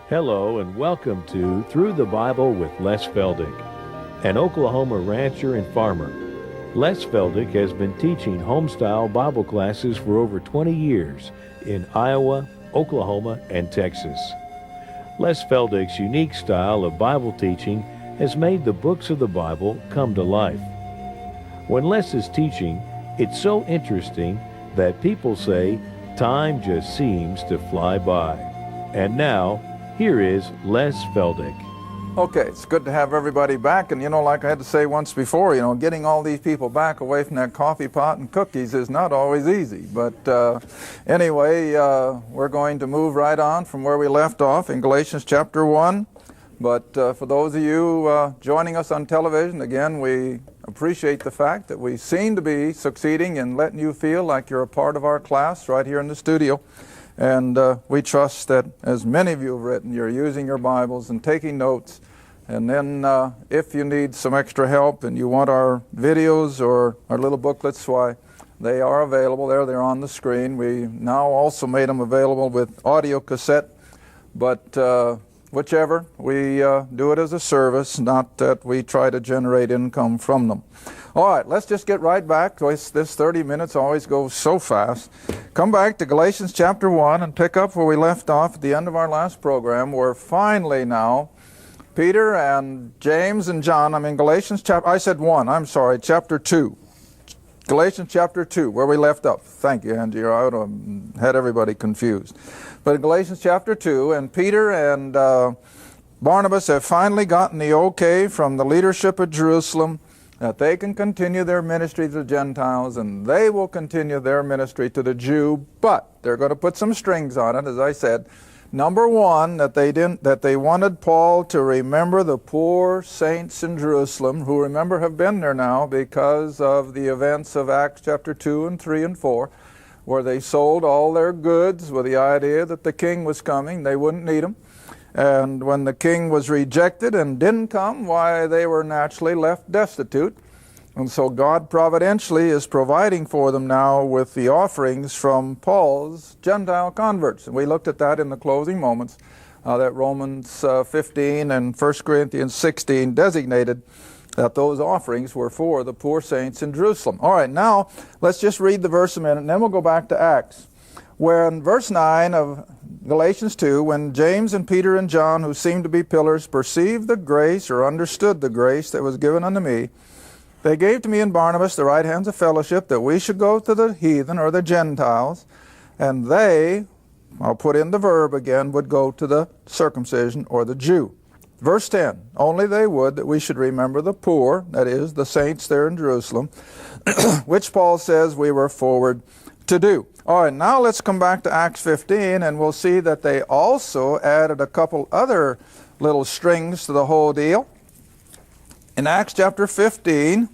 Hello and welcome to Through the Bible with Les Feldick, an Oklahoma rancher and farmer. Les Feldick has been teaching homestyle Bible classes for over 20 years in Iowa, Oklahoma, and Texas. Les Feldick's unique style of Bible teaching has made the books of the Bible come to life. When Les is teaching, it's so interesting that people say time just seems to fly by. And now, here is Les Feldick. Okay, it's good to have everybody back, and like I had to say once before, getting all these people back away from that coffee pot and cookies is not always easy. But anyway, we're going to move right on from where we left off in Galatians chapter 1. But for those of you joining us on television, again, we appreciate the fact that we seem to be succeeding in letting you feel like you're a part of our class right here in the studio. And we trust that as many of you have written, you're using your Bibles and taking notes. And then if you need some extra help and you want our videos or our little booklets, why, they are available there. They're on the screen. We now also made them available with audio cassette. But whichever, we do it as a service, not that we try to generate income from them. All right, let's just get right back. This 30 minutes always goes so fast. Come back to Galatians chapter 1 and pick up where we left off at the end of our last program. We're finally now, Peter and James and John, Galatians chapter 2. Galatians chapter 2, where we left up. Thank you, Angie. I would have had everybody confused. But in Galatians chapter 2, and Peter and Barnabas have finally gotten the okay from the leadership of Jerusalem that they can continue their ministry to the Gentiles, and they will continue their ministry to the Jew, but they're going to put some strings on it, as I said. Number one, that they wanted Paul to remember the poor saints in Jerusalem, who remember have been there now because of the events of Acts chapter 2 and 3 and 4, where they sold all their goods with the idea that the king was coming. They wouldn't need them. And when the king was rejected and didn't come, why, they were naturally left destitute. And so God providentially is providing for them now with the offerings from Paul's Gentile converts. And we looked at that in the closing moments, that Romans 15 and 1 Corinthians 16 designated that those offerings were for the poor saints in Jerusalem. All right, now let's just read the verse a minute, and then we'll go back to Acts, where in verse 9 of Galatians 2, when James and Peter and John, who seemed to be pillars, perceived the grace or understood the grace that was given unto me, they gave to me and Barnabas the right hands of fellowship, that we should go to the heathen or the Gentiles, and they, I'll put in the verb again, would go to the circumcision or the Jew. Verse 10, only they would that we should remember the poor, that is, the saints there in Jerusalem, which Paul says we were forward to do. All right, now let's come back to Acts 15, and we'll see that they also added a couple other little strings to the whole deal. In Acts chapter 15,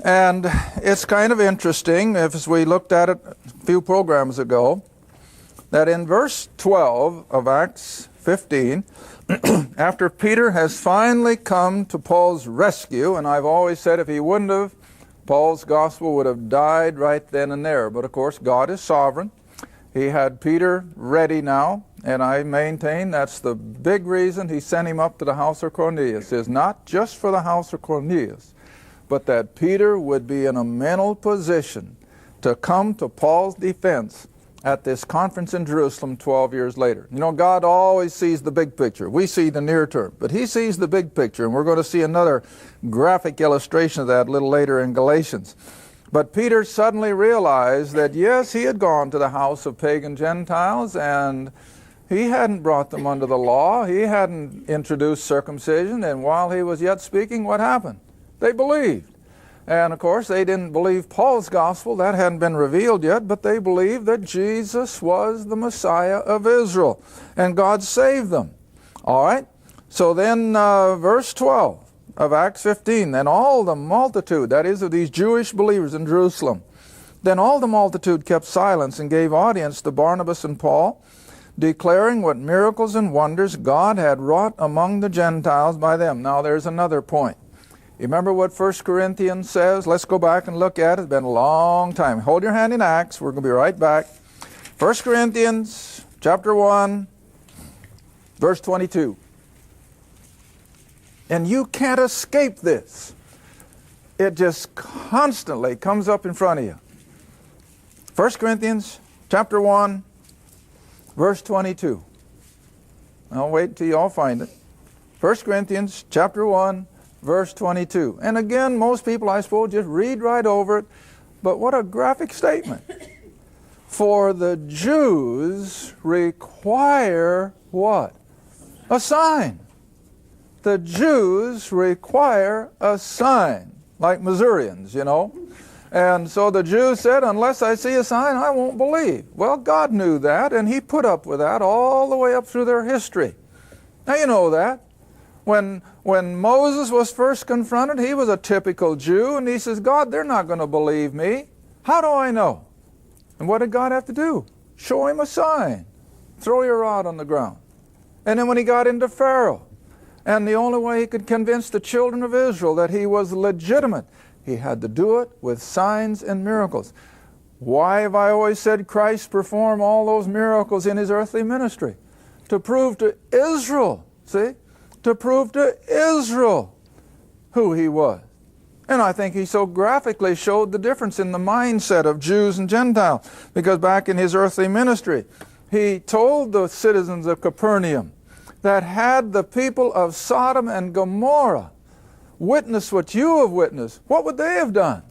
and it's kind of interesting, as we looked at it a few programs ago, that in verse 12 of Acts 15, after Peter has finally come to Paul's rescue, and I've always said if he wouldn't have, Paul's gospel would have died right then and there. But of course, God is sovereign. He had Peter ready now, and I maintain that's the big reason he sent him up to the house of Cornelius, is not just for the house of Cornelius, but that Peter would be in a mental position to come to Paul's defense at this conference in Jerusalem 12 years later. God always sees the big picture. We see the near term, but he sees the big picture, and we're going to see another graphic illustration of that a little later in Galatians. But Peter suddenly realized that, yes, he had gone to the house of pagan Gentiles, and he hadn't brought them under the law. He hadn't introduced circumcision, and while he was yet speaking, what happened? They believed. And of course, they didn't believe Paul's gospel. That hadn't been revealed yet, but they believed that Jesus was the Messiah of Israel, and God saved them. All right? So then verse 12 of Acts 15, then all the multitude, that is of these Jewish believers in Jerusalem, then all the multitude kept silence and gave audience to Barnabas and Paul, declaring what miracles and wonders God had wrought among the Gentiles by them. Now there's another point. You remember what 1 Corinthians says? Let's go back and look at it. It's been a long time. Hold your hand in Acts. We're going to be right back. 1 Corinthians chapter 1, verse 22. And you can't escape this. It just constantly comes up in front of you. 1 Corinthians chapter 1, verse 22. I'll wait until you all find it. 1 Corinthians chapter 1, verse 22. And again, most people, I suppose, just read right over it. But what a graphic statement. For the Jews require what? A sign. The Jews require a sign. Like Missourians, you know. And so the Jews said, unless I see a sign, I won't believe. Well, God knew that, and He put up with that all the way up through their history. Now, you know that. When Moses was first confronted, he was a typical Jew, and he says, God, they're not going to believe me. How do I know? And what did God have to do? Show him a sign. Throw your rod on the ground. And then when he got into Pharaoh, and the only way he could convince the children of Israel that he was legitimate, he had to do it with signs and miracles. Why have I always said Christ performed all those miracles in his earthly ministry? To prove to Israel, see? To prove to Israel who he was. And I think he so graphically showed the difference in the mindset of Jews and Gentiles. Because back in his earthly ministry, he told the citizens of Capernaum that had the people of Sodom and Gomorrah witnessed what you have witnessed, what would they have done?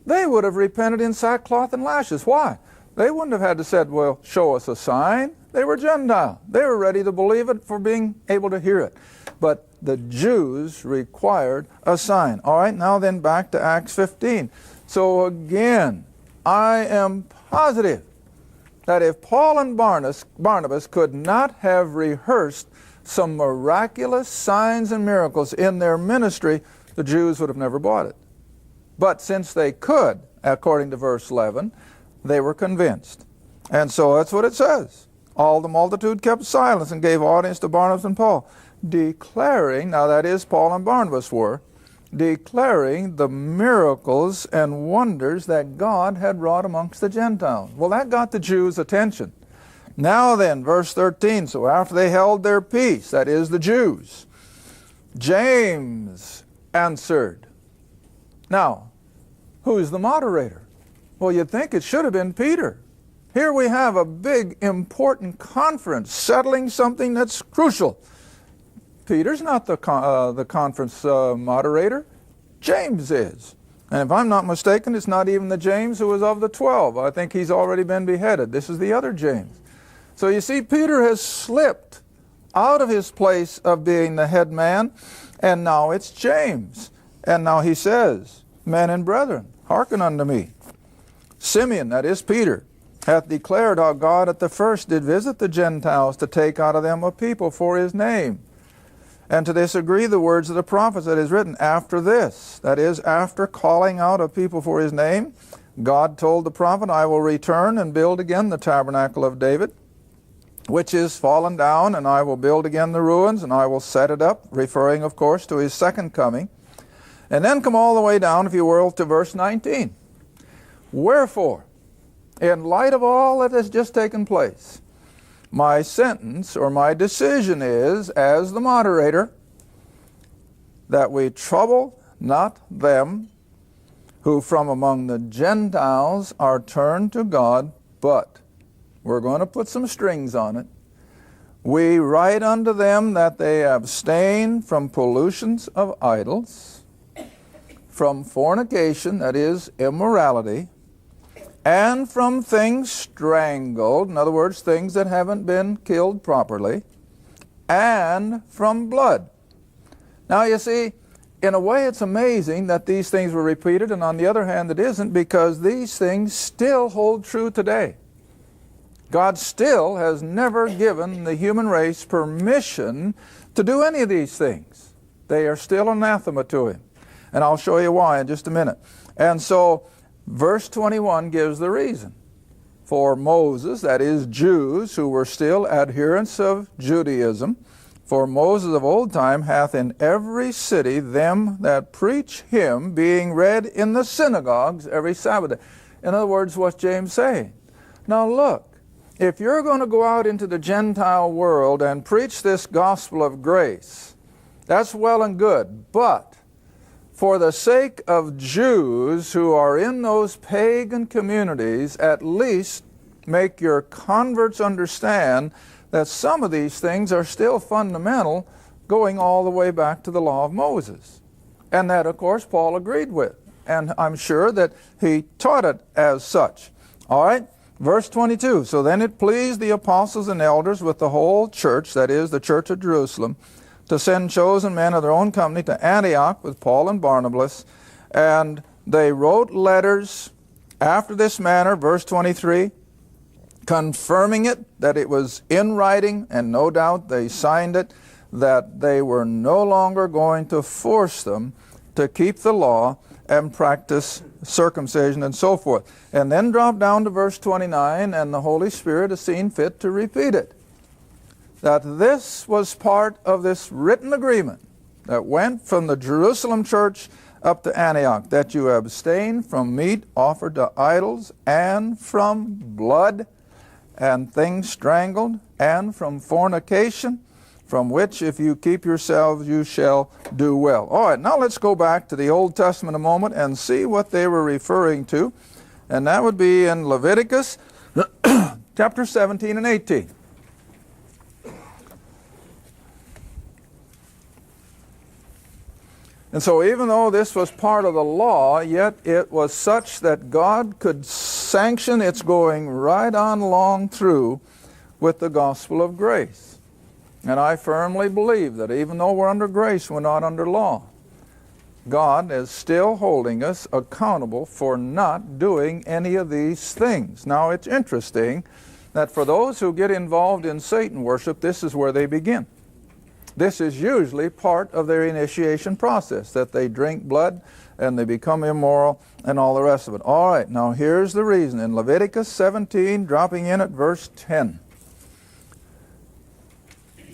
They would have repented in sackcloth and lashes. Why? They wouldn't have had to said, well, show us a sign. They were Gentile. They were ready to believe it for being able to hear it. But the Jews required a sign. All right, now then back to Acts 15. So again, I am positive that if Paul and Barnabas could not have rehearsed some miraculous signs and miracles in their ministry, the Jews would have never bought it. But since they could, according to verse 11, they were convinced. And so that's what it says. All the multitude kept silence and gave audience to Barnabas and Paul, declaring, now that is Paul and Barnabas were, declaring the miracles and wonders that God had wrought amongst the Gentiles. Well, that got the Jews' attention. Now then, verse 13, so after they held their peace, that is the Jews, James answered. Now, who's the moderator? Well, you'd think it should have been Peter. Here we have a big, important conference settling something that's crucial. Peter's not the conference moderator. James is. And if I'm not mistaken, it's not even the James who was of the 12. I think he's already been beheaded. This is the other James. So you see, Peter has slipped out of his place of being the head man, and now it's James. And now he says, men and brethren, hearken unto me. Simeon, that is Peter, hath declared how God at the first did visit the Gentiles to take out of them a people for his name. And to this agree the words of the prophets that is written, after this, that is, after calling out a people for his name, God told the prophet, I will return and build again the tabernacle of David, which is fallen down, and I will build again the ruins, and I will set it up, referring, of course, to his second coming. And then come all the way down, if you will, to verse 19. Wherefore, in light of all that has just taken place, my sentence or my decision is, as the moderator, that we trouble not them who from among the Gentiles are turned to God, but we're going to put some strings on it. We write unto them that they abstain from pollutions of idols, from fornication, that is, immorality, and from things strangled, in other words, things that haven't been killed properly, and from blood. Now you see, in a way it's amazing that these things were repeated, and on the other hand it isn't, because these things still hold true today. God still has never given the human race permission to do any of these things. They are still anathema to him. And I'll show you why in just a minute. And so, verse 21 gives the reason. For Moses, that is Jews who were still adherents of Judaism, for Moses of old time hath in every city them that preach him, being read in the synagogues every Sabbath day. In other words, what's James saying? Now look, if you're going to go out into the Gentile world and preach this gospel of grace, that's well and good, but for the sake of Jews who are in those pagan communities, at least make your converts understand that some of these things are still fundamental, going all the way back to the law of Moses. And that, of course, Paul agreed with. And I'm sure that he taught it as such. All right, verse 22. So then it pleased the apostles and elders with the whole church, that is, the church of Jerusalem, to send chosen men of their own company to Antioch with Paul and Barnabas. And they wrote letters after this manner, verse 23, confirming it, that it was in writing, and no doubt they signed it, that they were no longer going to force them to keep the law and practice circumcision and so forth. And then drop down to verse 29, and the Holy Spirit has seen fit to repeat it, that this was part of this written agreement that went from the Jerusalem church up to Antioch, that you abstain from meat offered to idols, and from blood and things strangled, and from fornication, from which if you keep yourselves you shall do well. All right, now let's go back to the Old Testament a moment and see what they were referring to. And that would be in Leviticus chapter 17 and 18. And so even though this was part of the law, yet it was such that God could sanction its going right on along through with the gospel of grace. And I firmly believe that even though we're under grace, we're not under law. God is still holding us accountable for not doing any of these things. Now it's interesting that for those who get involved in Satan worship, this is where they begin. This is usually part of their initiation process, that they drink blood and they become immoral and all the rest of it. All right, now here's the reason. In Leviticus 17, dropping in at verse 10.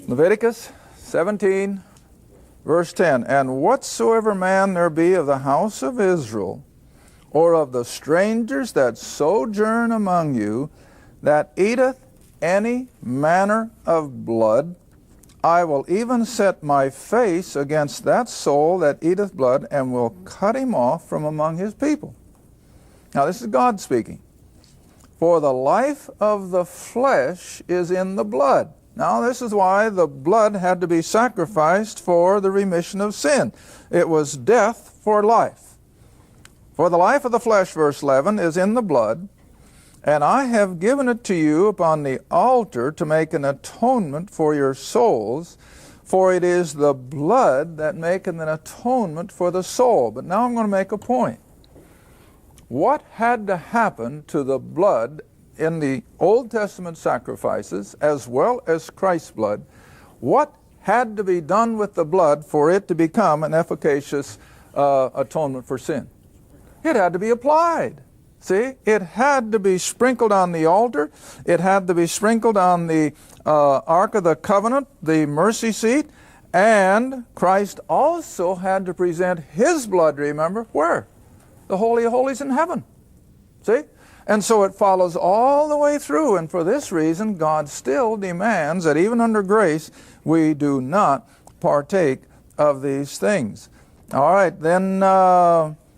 Leviticus 17, verse 10. And whatsoever man there be of the house of Israel, or of the strangers that sojourn among you, that eateth any manner of blood, I will even set my face against that soul that eateth blood, and will cut him off from among his people. Now this is God speaking. For the life of the flesh is in the blood. Now this is why the blood had to be sacrificed for the remission of sin. It was death for life. For the life of the flesh, verse 11, is in the blood, and I have given it to you upon the altar to make an atonement for your souls, for it is the blood that maketh an atonement for the soul. But now I'm going to make a point. What had to happen to the blood in the Old Testament sacrifices, as well as Christ's blood? What had to be done with the blood for it to become an efficacious atonement for sin? It had to be applied. See, it had to be sprinkled on the altar. It had to be sprinkled on the Ark of the Covenant, the mercy seat, and Christ also had to present His blood, remember, where? The Holy of Holies in heaven. See? And so it follows all the way through, and for this reason, God still demands that even under grace, we do not partake of these things. All right, then...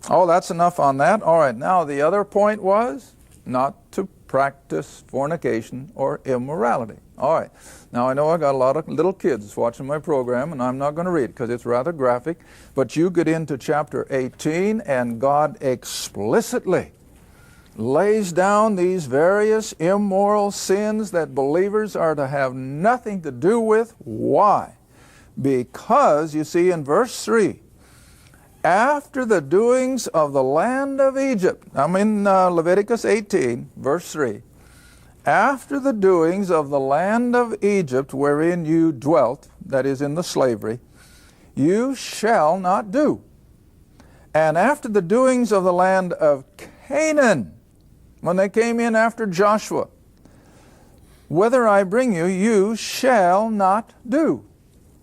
Oh, that's enough on that. All right, now the other point was not to practice fornication or immorality. All right, now I know I got a lot of little kids watching my program, and I'm not going to read it because it's rather graphic, but you get into chapter 18, and God explicitly lays down these various immoral sins that believers are to have nothing to do with. Why? Because, you see, in verse 3, after the doings of the land of Egypt, I'm in Leviticus 18, verse 3. After the doings of the land of Egypt wherein you dwelt, that is in the slavery, you shall not do. And after the doings of the land of Canaan, when they came in after Joshua, whither I bring you, you shall not do.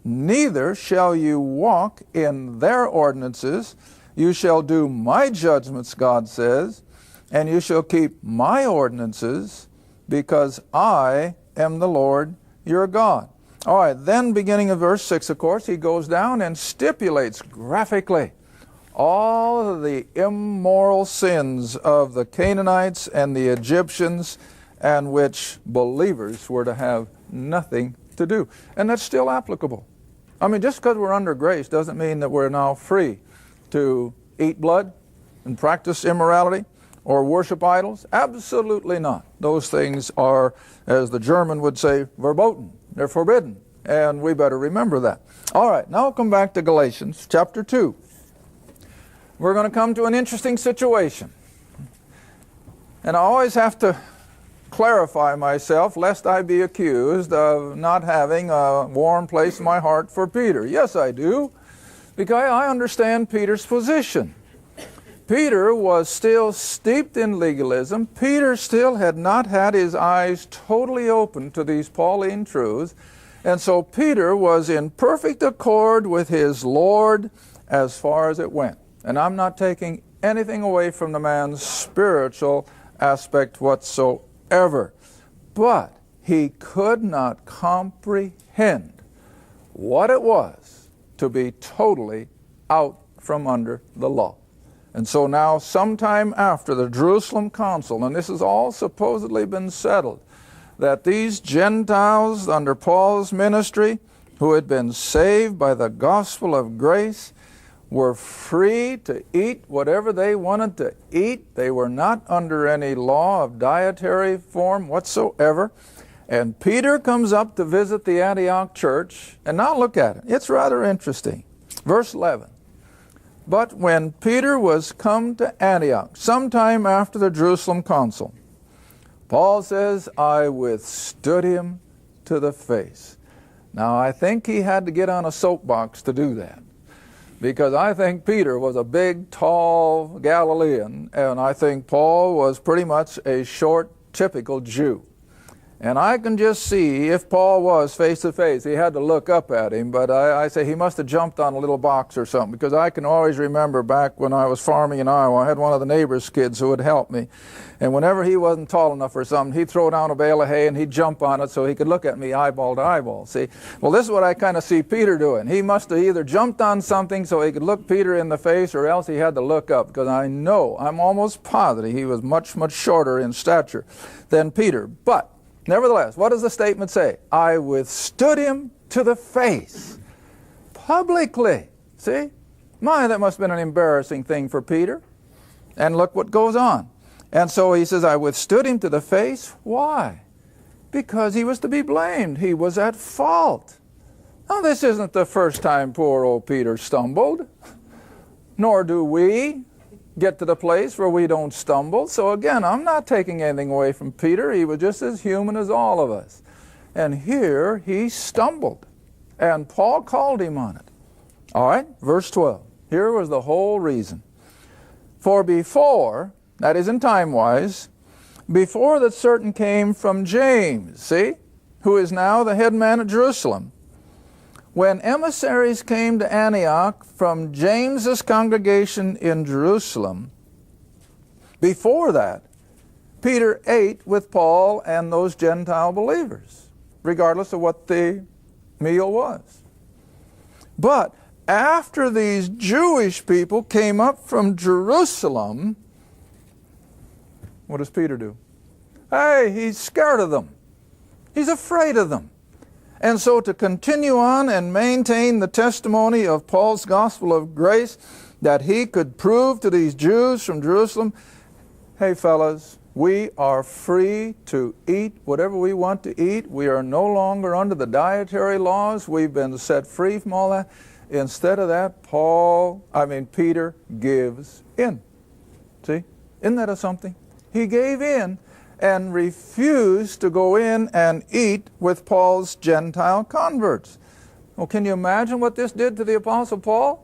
Neither shall you walk in their ordinances. You shall do my judgments, God says, and you shall keep my ordinances, because I am the Lord your God. All right, then beginning of verse 6, of course, he goes down and stipulates graphically all of the immoral sins of the Canaanites and the Egyptians, and which believers were to have nothing to do. And that's still applicable. I mean, just because we're under grace doesn't mean that we're now free to eat blood and practice immorality or worship idols. Absolutely not. Those things are, as the German would say, verboten. They're forbidden. And we better remember that. All right, now we'll come back to Galatians chapter 2. We're going to come to an interesting situation. And I always have to clarify myself lest I be accused of not having a warm place in my heart for Peter. Yes, I do, because I understand Peter's position. Peter was still steeped in legalism. Peter still had not had his eyes totally open to these Pauline truths. And so Peter was in perfect accord with his Lord as far as it went. And I'm not taking anything away from the man's spiritual aspect whatsoever. But he could not comprehend what it was to be totally out from under the law. And so now, sometime after the Jerusalem Council, and this has all supposedly been settled, that these Gentiles under Paul's ministry, who had been saved by the gospel of grace, were free to eat whatever they wanted to eat. They were not under any law of dietary form whatsoever. And Peter comes up to visit the Antioch church. And now look at it. It's rather interesting. Verse 11. But when Peter was come to Antioch, sometime after the Jerusalem Council, Paul says, I withstood him to the face. Now, I think he had to get on a soapbox to do that, because I think Peter was a big, tall Galilean, and I think Paul was pretty much a short, typical Jew. And I can just see, if Paul was face to face, he had to look up at him, but I say he must have jumped on a little box or something, because I can always remember back when I was farming in Iowa, I had one of the neighbor's kids who would help me. And whenever he wasn't tall enough for something, he'd throw down a bale of hay and he'd jump on it so he could look at me eyeball to eyeball. See? Well, this is what I kind of see Peter doing. He must have either jumped on something so he could look Peter in the face, or else he had to look up, because I'm almost positive he was much, much shorter in stature than Peter. But nevertheless, what does the statement say? I withstood him to the face, publicly. See? My, that must have been an embarrassing thing for Peter. And look what goes on. And so he says, I withstood him to the face. Why? Because he was to be blamed. He was at fault. Now, this isn't the first time poor old Peter stumbled, nor do we get to the place where we don't stumble. So again, I'm not taking anything away from Peter. He was just as human as all of us. And here he stumbled, and Paul called him on it. All right, verse 12. Here was the whole reason. For before, that is in time-wise, before that certain came from James, see, who is now the head man at Jerusalem, when emissaries came to Antioch from James's congregation in Jerusalem, before that, Peter ate with Paul and those Gentile believers, regardless of what the meal was. But after these Jewish people came up from Jerusalem, what does Peter do? Hey, he's scared of them. He's afraid of them. And so to continue on and maintain the testimony of Paul's gospel of grace that he could prove to these Jews from Jerusalem, hey fellas, we are free to eat whatever we want to eat. We are no longer under the dietary laws. We've been set free from all that. Instead of that, Peter gives in. See? Isn't that a something? He gave in and refused to go in and eat with Paul's Gentile converts. Well, can you imagine what this did to the Apostle Paul?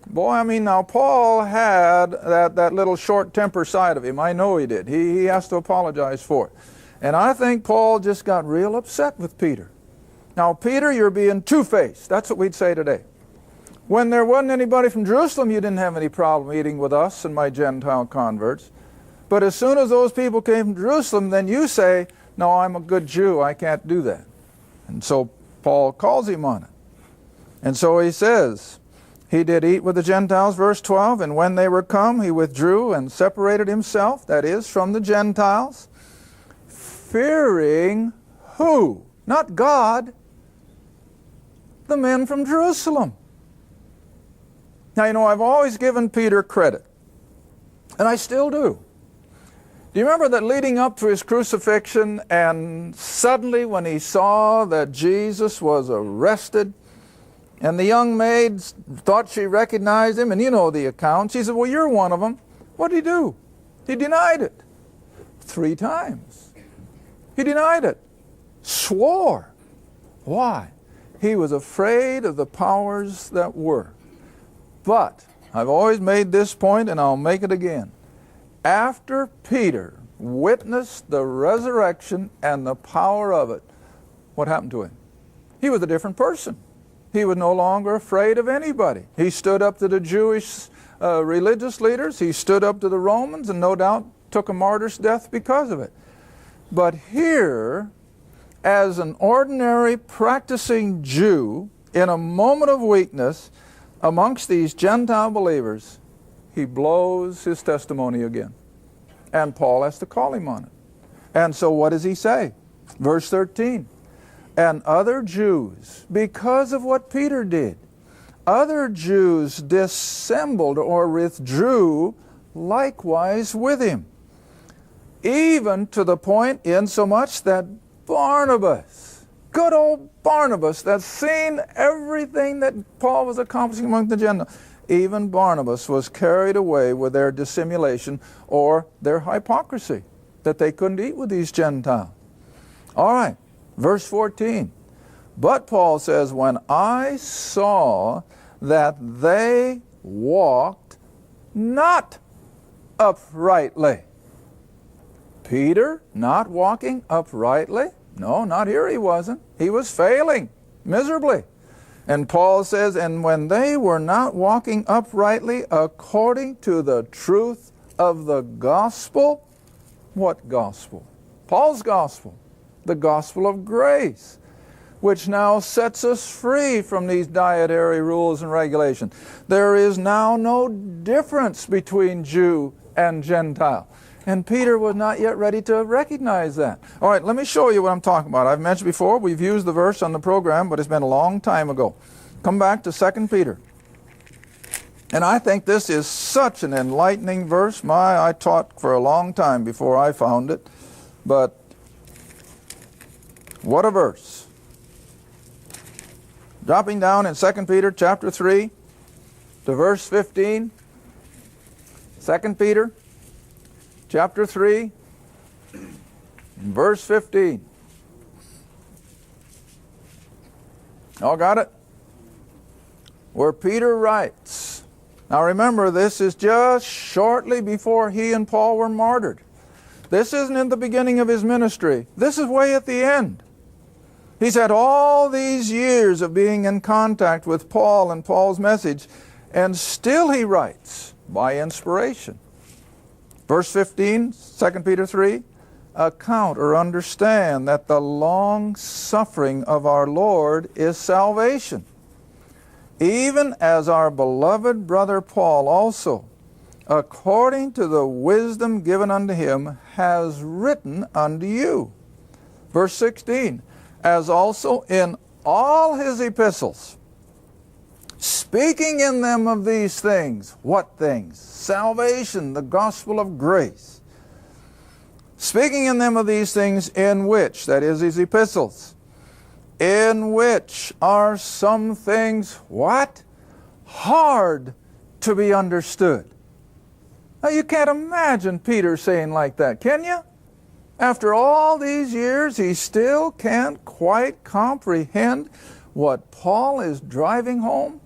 Boy, now Paul had that little short temper side of him. I know he did. He has to apologize for it. And I think Paul just got real upset with Peter. Now, Peter, you're being two-faced. That's what we'd say today. When there wasn't anybody from Jerusalem, you didn't have any problem eating with us and my Gentile converts. But as soon as those people came from Jerusalem, then you say, No, I'm a good Jew, I can't do that. And so Paul calls him on it. And so he says, he did eat with the Gentiles, verse 12, and when they were come, he withdrew and separated himself, that is, from the Gentiles, fearing who? Not God, the men from Jerusalem. Now, you know, I've always given Peter credit, and I still do. Do you remember that leading up to his crucifixion, and suddenly when he saw that Jesus was arrested, and the young maid thought she recognized him, and you know the account. She said, well, you're one of them. What did he do? He denied it 3 times. He denied it. Swore. Why? He was afraid of the powers that were. But I've always made this point, and I'll make it again. After Peter witnessed the resurrection and the power of it, what happened to him? He was a different person. He was no longer afraid of anybody. He stood up to the Jewish religious leaders. He stood up to the Romans, and no doubt took a martyr's death because of it. But here, as an ordinary practicing Jew, in a moment of weakness amongst these Gentile believers, he blows his testimony again. And Paul has to call him on it. And so what does he say? Verse 13. And other Jews, because of what Peter did, other Jews dissembled or withdrew likewise with him, even to the point insomuch that Barnabas, good old Barnabas, that's seen everything that Paul was accomplishing among the Gentiles, even Barnabas was carried away with their dissimulation or their hypocrisy, that they couldn't eat with these Gentiles. All right. Verse 14, but Paul says, when I saw that they walked not uprightly. Peter not walking uprightly? No, not here he wasn't. He was failing miserably. And Paul says, and when they were not walking uprightly according to the truth of the gospel, what gospel? Paul's gospel. The gospel of grace, which now sets us free from these dietary rules and regulations. There is now no difference between Jew and Gentile. And Peter was not yet ready to recognize that. All right, let me show you what I'm talking about. I've mentioned before, we've used the verse on the program, but it's been a long time ago. Come back to 2 Peter. And I think this is such an enlightening verse. I taught for a long time before I found it, but what a verse. Dropping down in 2 Peter chapter 3 to verse 15. 2 Peter chapter 3 verse 15. All got it? Where Peter writes. Now remember, this is just shortly before he and Paul were martyred. This isn't in the beginning of his ministry. This is way at the end. He's had all these years of being in contact with Paul and Paul's message, and still he writes by inspiration. Verse 15, 2 Peter 3, account or understand that the long suffering of our Lord is salvation, even as our beloved brother Paul also, according to the wisdom given unto him, has written unto you. Verse 16, as also in all his epistles, speaking in them of these things. What things? Salvation, the gospel of grace. Speaking in them of these things, in which, that is his epistles, in which are some things, what? Hard to be understood. Now you can't imagine Peter saying like that, can you? After all these years, he still can't quite comprehend what Paul is driving home.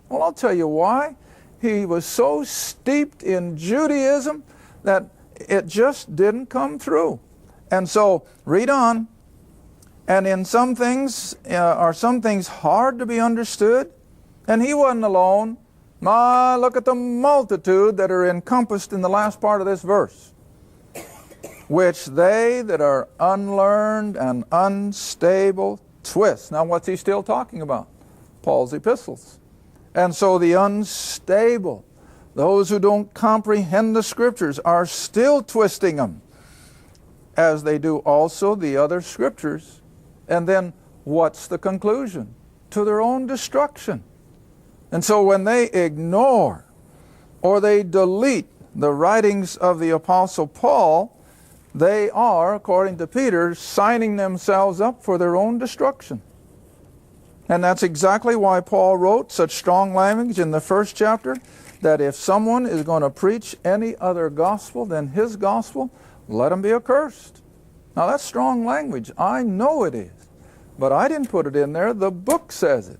Well, I'll tell you why. He was so steeped in Judaism that it just didn't come through. And so, read on. And in some things, are some things hard to be understood? And he wasn't alone. Look at the multitude that are encompassed in the last part of this verse. which they that are unlearned and unstable twist. Now what's he still talking about? Paul's epistles. And so the unstable, those who don't comprehend the Scriptures, are still twisting them, as they do also the other Scriptures. And then what's the conclusion? To their own destruction. And so when they ignore or they delete the writings of the Apostle Paul, they are, according to Peter, signing themselves up for their own destruction. And that's exactly why Paul wrote such strong language in the first chapter, that if someone is going to preach any other gospel than his gospel, let him be accursed. Now that's strong language. I know it is. But I didn't put it in there. The book says it.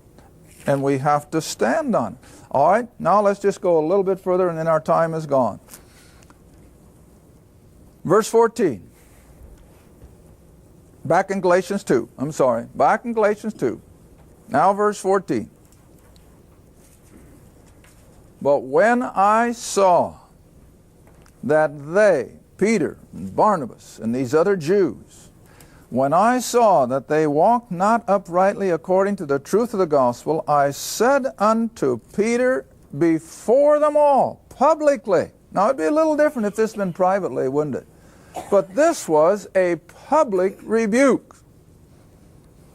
And we have to stand on it. All right, now let's just go a little bit further and then our time is gone. Verse 14. Back in Galatians 2. Back in Galatians 2. Now verse 14. But when I saw that they, Peter and Barnabas and these other Jews, when I saw that they walked not uprightly according to the truth of the gospel, I said unto Peter before them all, publicly. Now it'd be a little different if this had been privately, wouldn't it? But this was a public rebuke,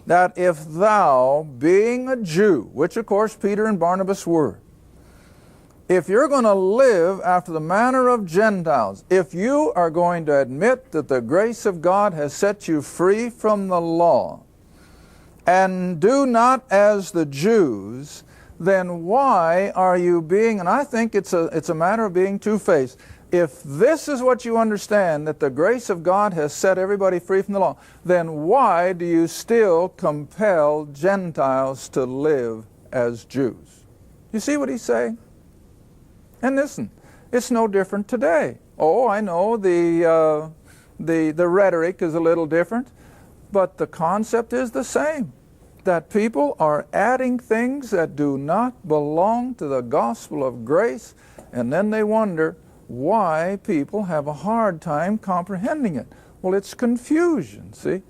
that if thou, being a Jew, which of course Peter and Barnabas were, if you're going to live after the manner of Gentiles, if you are going to admit that the grace of God has set you free from the law, and do not as the Jews, then why are you being, and I think it's a matter of being two-faced. If this is what you understand, that the grace of God has set everybody free from the law, then why do you still compel Gentiles to live as Jews? You see what he's saying? And listen, it's no different today. Oh, I know the rhetoric is a little different, but the concept is the same. That people are adding things that do not belong to the gospel of grace, and then they wonder why people have a hard time comprehending it. Well, it's confusion, see?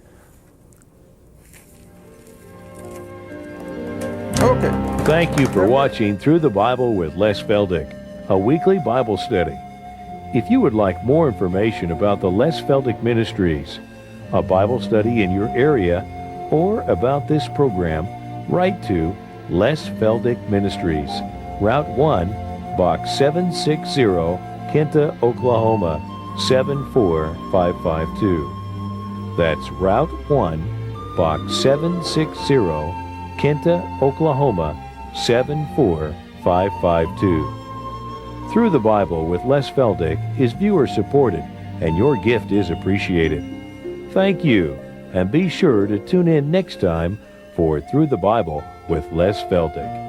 Okay. Thank you for watching Through the Bible with Les Feldick, a weekly Bible study. If you would like more information about the Les Feldick Ministries, a Bible study in your area, or about this program, write to Les Feldick Ministries, Route 1, Box 760, Kinta, Oklahoma 74552. That's Route 1, Box 760, Kinta, Oklahoma 74552. Through the Bible with Les Feldick is viewer supported, and your gift is appreciated. Thank you, and be sure to tune in next time for Through the Bible with Les Feldick.